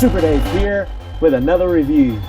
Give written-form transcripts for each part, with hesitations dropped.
Super Dave here with another review.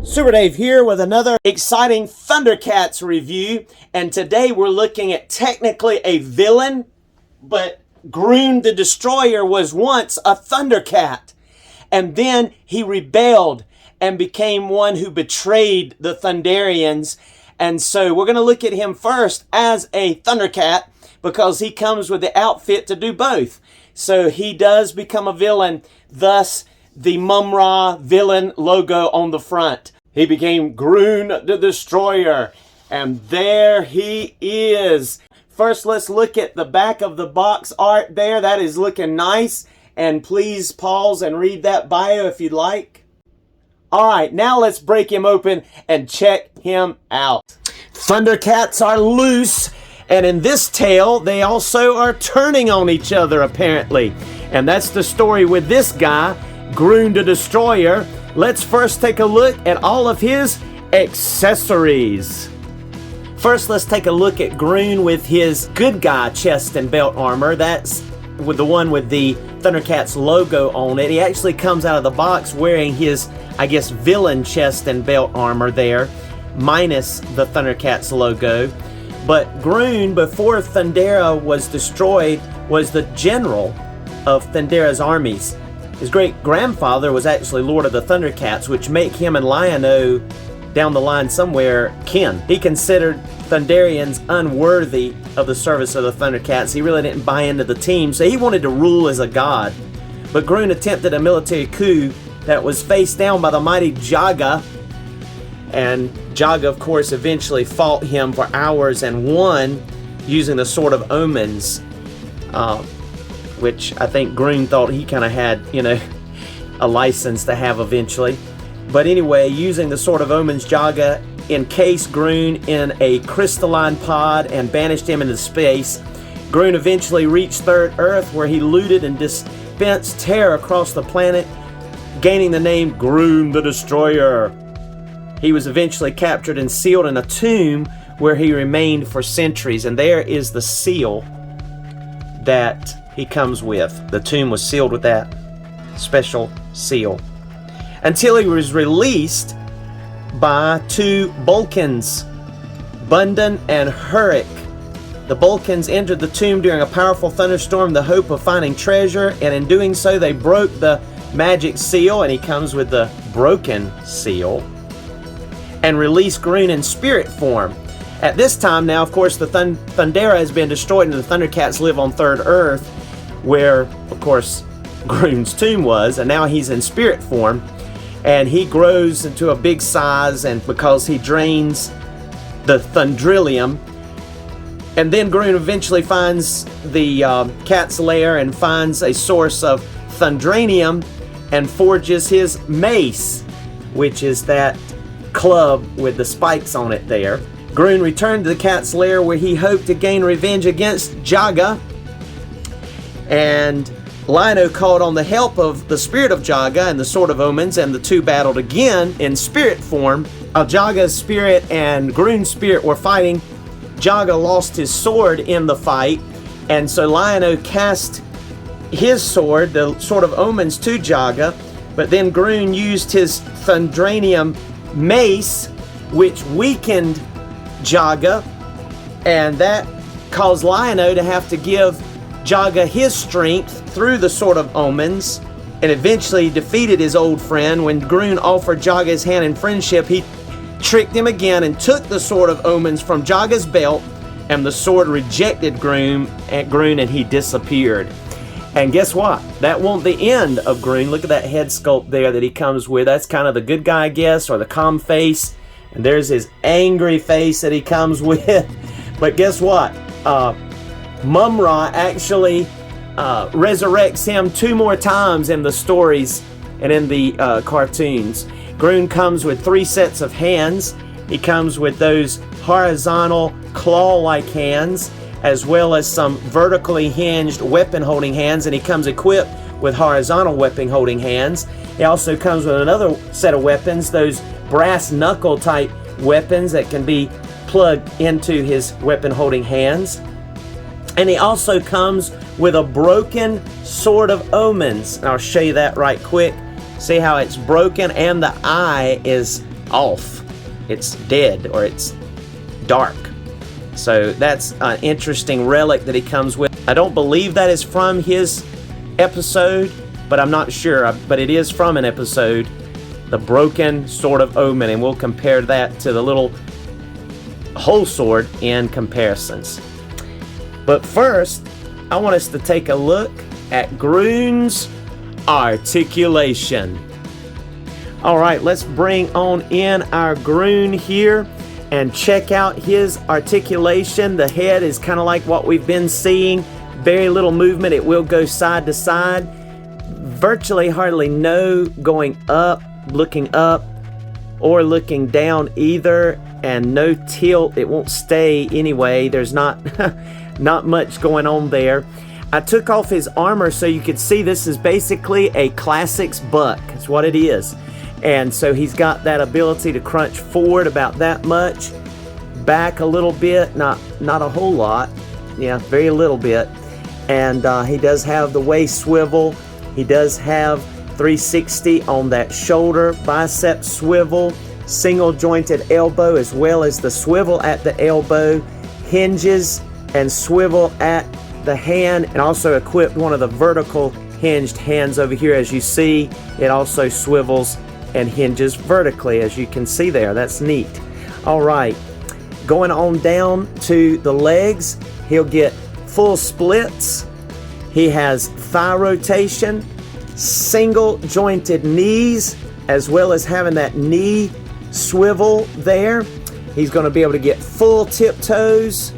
Super Dave here with another exciting Thundercats review, and today we're looking at technically a villain, but Grune the Destroyer was once a Thundercat, and then he rebelled and became one who betrayed the Thunderians, and so we're going to look at him first as a Thundercat because he comes with the outfit to do both. So he does become a villain, thus the Mum-Ra villain logo on the front. He became Grune the Destroyer, and there he is. First, let's look at the back of the box art there. That is looking nice, and please pause and read that bio if you'd like. All right, now let's break him open and check him out. Thundercats are loose, and in this tale, they also are turning on each other, apparently. And that's the story with this guy, Grune the Destroyer. Let's first take a look at all of his accessories. First, let's take a look at Grune with his good guy chest and belt armor. That's with the one with the Thundercats logo on it. He actually comes out of the box wearing his, I guess, villain chest and belt armor there, minus the Thundercats logo. But Grune, before Thundera was destroyed, was the general of Thundera's armies. His great-grandfather was actually Lord of the Thundercats, which make him and Lion-O down the line somewhere kin. He considered Thunderians unworthy of the service of the Thundercats. He really didn't buy into the team, so he wanted to rule as a god. But Grune attempted a military coup that was faced down by the mighty Jaga, and Jaga, of course, eventually fought him for hours and won using the Sword of Omens, which I think Grune thought he kind of had, a license to have eventually. But anyway, using the Sword of Omens, Jaga encased Grune in a crystalline pod and banished him into space. Grune eventually reached Third Earth, where he looted and dispensed terror across the planet, gaining the name Grune the Destroyer. He was eventually captured and sealed in a tomb where he remained for centuries, and there is the seal that he comes with. The tomb was sealed with that special seal until he was released by two Bulkans, Bundan and Hurrick. The Bulkans entered the tomb during a powerful thunderstorm in the hope of finding treasure, and in doing so they broke the magic seal, and he comes with the broken seal, and released Grune in spirit form. At this time now, of course, the Thundera has been destroyed and the Thundercats live on Third Earth, where, of course, Grune's tomb was, and now he's in spirit form, and he grows into a big size, and because he drains the Thundrillium, and then Grune eventually finds the cat's lair and finds a source of Thundranium and forges his mace, which is that club with the spikes on it there. Grune returned to the cat's lair where he hoped to gain revenge against Jaga, and Lion-O called on the help of the spirit of Jaga and the Sword of Omens, and the two battled again in spirit form. Jaga's spirit and Grune's spirit were fighting. Jaga lost his sword in the fight, and so Lion-O cast his sword, the Sword of Omens, to Jaga, but then Grune used his Thundranium mace, which weakened Jaga, and that caused Lion-O to have to give Jaga his strength through the Sword of Omens, and eventually defeated his old friend. When Grune offered Jaga his hand in friendship, he tricked him again and took the Sword of Omens from Jaga's belt, and the sword rejected Grune and he disappeared. And guess what? That wasn't the end of Grune. Look at that head sculpt there that he comes with. That's kind of the good guy, I guess, or the calm face. And there's his angry face that he comes with. But guess what? Mum-Ra actually resurrects him 2 more times in the stories and in the cartoons. Grune comes with 3 sets of hands. He comes with those horizontal claw-like hands, as well as some vertically hinged weapon-holding hands, and he comes equipped with horizontal weapon holding hands. He also comes with another set of weapons, those brass knuckle type weapons that can be plugged into his weapon holding hands. And he also comes with a broken Sword of Omens. And I'll show you that right quick. See how it's broken and the eye is off. It's dead, or it's dark. So that's an interesting relic that he comes with. I don't believe that is from his episode, but I'm not sure. But it is from an episode, the broken Sword of Omen, and we'll compare that to the little whole sword in comparisons. But first, I want us to take a look at Grune's articulation. Alright, let's bring on in our Grune here and check out his articulation. The head is kind of like what we've been seeing. Very little movement. It will go side to side. Virtually hardly no going up, looking up, or looking down either. And no tilt. It won't stay anyway. There's not not much going on there. I took off his armor so you could see this is basically a classics buck. That's what it is. And so he's got that ability to crunch forward about that much, back a little bit, not a whole lot, yeah, very little bit. And he does have the waist swivel. He does have 360 on that shoulder, bicep swivel, single jointed elbow, as well as the swivel at the elbow, hinges and swivel at the hand, and also equipped one of the vertical hinged hands over here. As you see, it also swivels and hinges vertically, as you can see there. That's neat. All right, going on down to the legs, he'll get full splits. He has thigh rotation, single jointed knees, as well as having that knee swivel there. He's going to be able to get full tiptoes.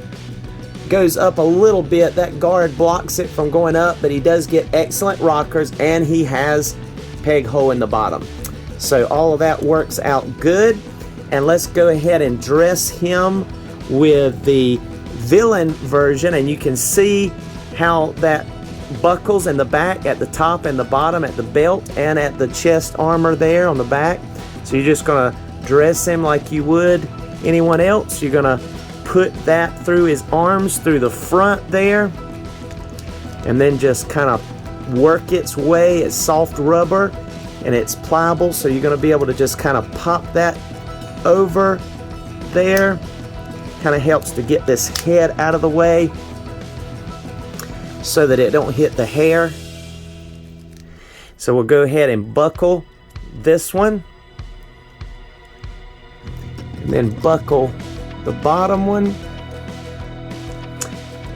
Goes up a little bit. That guard blocks it from going up, but he does get excellent rockers, and he has peg hole in the bottom. So all of that works out good. And let's go ahead and dress him with the villain version, and you can see how that buckles in the back, at the top and the bottom, at the belt and at the chest armor there on the back. So you're just going to dress him like you would anyone else. You're going to put that through his arms, through the front there, and then just kind of work its way. It's soft rubber and it's pliable, so you're going to be able to just kind of pop that over there. Kind of helps to get this head out of the way so that it don't hit the hair. So we'll go ahead and buckle this one, and then buckle the bottom one,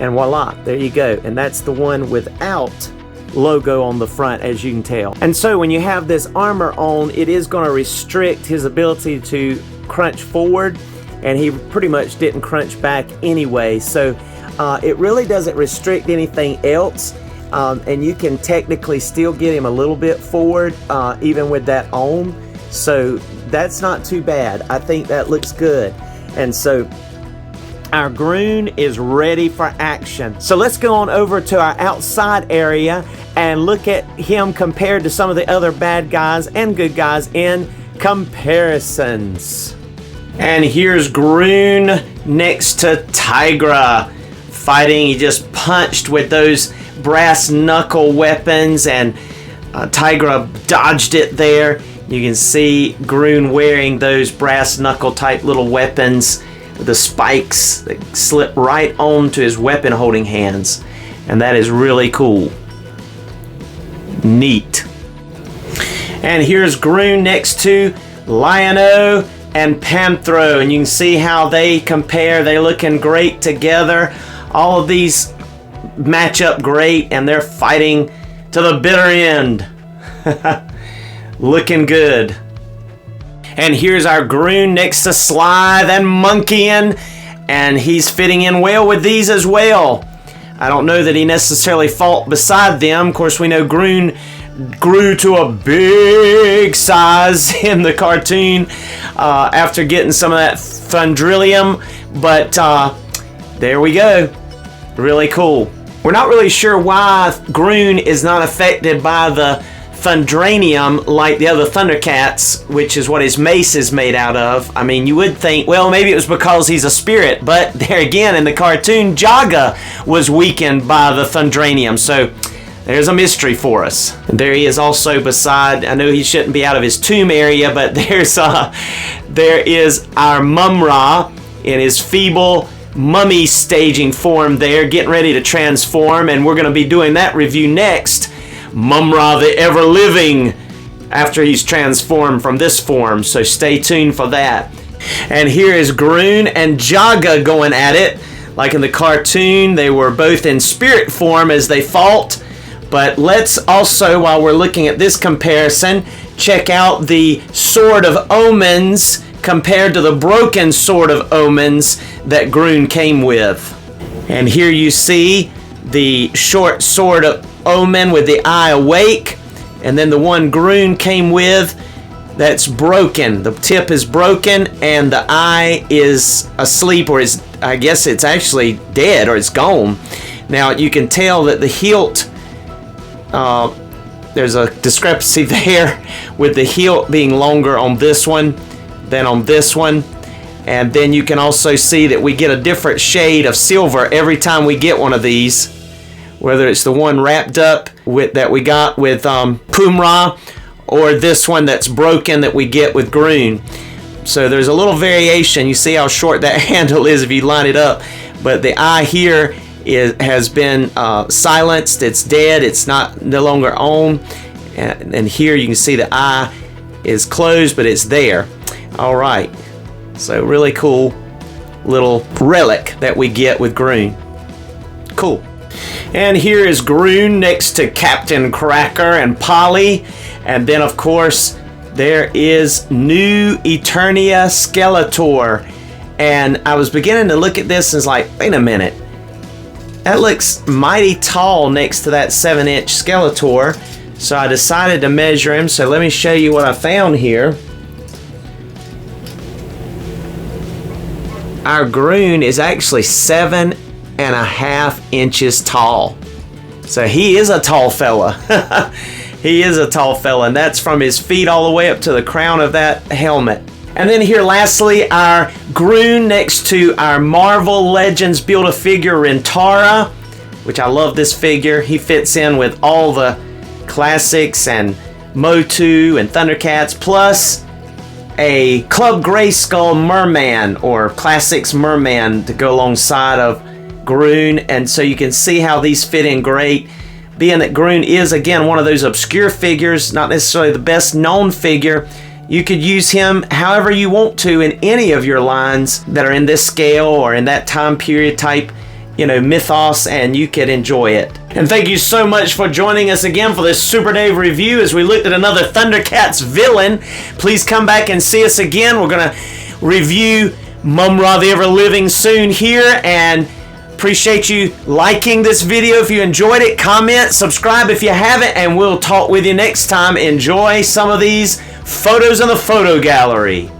and voila, there you go. And that's the one without logo on the front, as you can tell. And so when you have this armor on, it is going to restrict his ability to crunch forward, and he pretty much didn't crunch back anyway, so it really doesn't restrict anything else. And you can technically still get him a little bit forward even with that on, so that's not too bad. I think that looks good. And so our Grune is ready for action. So let's go on over to our outside area and look at him compared to some of the other bad guys and good guys in comparisons. And here's Grune next to Tigra fighting. He just punched with those brass knuckle weapons, and Tigra dodged it there. You can see Grune wearing those brass knuckle type little weapons with the spikes that slip right onto his weapon holding hands, and that is really cool. Neat. And here's Grune next to Lion-O and Panthro, and you can see how they compare. They're looking great together. All of these match up great, and they're fighting to the bitter end. Looking good. And here's our Grune next to Slithe and Monkeyin, and he's fitting in well with these as well. I don't know that he necessarily fought beside them. Of course, we know Grune grew to a big size in the cartoon after getting some of that Thundrillium, but there we go. Really cool. We're not really sure why Grune is not affected by the Thundranium like the other Thundercats, which is what his mace is made out of. I mean, you would think, well, maybe it was because he's a spirit, but there again, in the cartoon, Jaga was weakened by the Thundranium, so there's a mystery for us. And there he is also beside, I know he shouldn't be out of his tomb area, but there is our Mumm-Ra in his feeble mummy staging form there, getting ready to transform, and we're going to be doing that review next. Mumm-Ra the Ever-Living, after he's transformed from this form, so stay tuned for that. And here is Grune and Jaga going at it. Like in the cartoon, they were both in spirit form as they fought. But let's also, while we're looking at this comparison, check out the Sword of Omens compared to the broken Sword of Omens that Grune came with. And here you see the short Sword of Omen with the eye awake, and then the one Grune came with that's broken. The tip is broken and the eye is asleep, or is, I guess it's actually dead, or it's gone. Now you can tell that the hilt, there's a discrepancy there with the hilt being longer on this one than on this one. And then you can also see that we get a different shade of silver every time we get one of these, whether it's the one wrapped up with that we got with Mumm-Ra, or this one that's broken that we get with Grune. So there's a little variation. You see how short that handle is if you line it up, but the eye here has been silenced. It's dead. It's no longer on. And here you can see the eye is closed, but it's there. All right. So really cool little relic that we get with Grune. Cool. And here is Grune next to Captain Cracker and Polly. And then, of course, there is new Eternia Skeletor. And I was beginning to look at this and was like, wait a minute. That looks mighty tall next to that 7-inch Skeletor. So I decided to measure him. So let me show you what I found here. Our Grune is actually 7.5 inches tall. So he is a tall fella. He is a tall fella, and that's from his feet all the way up to the crown of that helmet. And then here lastly, our Grune next to our Marvel Legends Build-A-Figure Rintara, which I love this figure. He fits in with all the classics and MOTU and Thundercats, plus a Club Grayskull Merman, or Classics Merman, to go alongside of Grune. And so you can see how these fit in great, being that Grune is again one of those obscure figures, not necessarily the best known figure. You could use him however you want to in any of your lines that are in this scale or in that time period type, mythos, and you could enjoy it. And thank you so much for joining us again for this Super Dave review as we looked at another Thundercats villain. Please come back and see us again. We're going to review Mumm-Ra the Ever-Living soon here, and appreciate you liking this video if you enjoyed it. Comment, subscribe if you haven't, and we'll talk with you next time. Enjoy some of these photos in the photo gallery.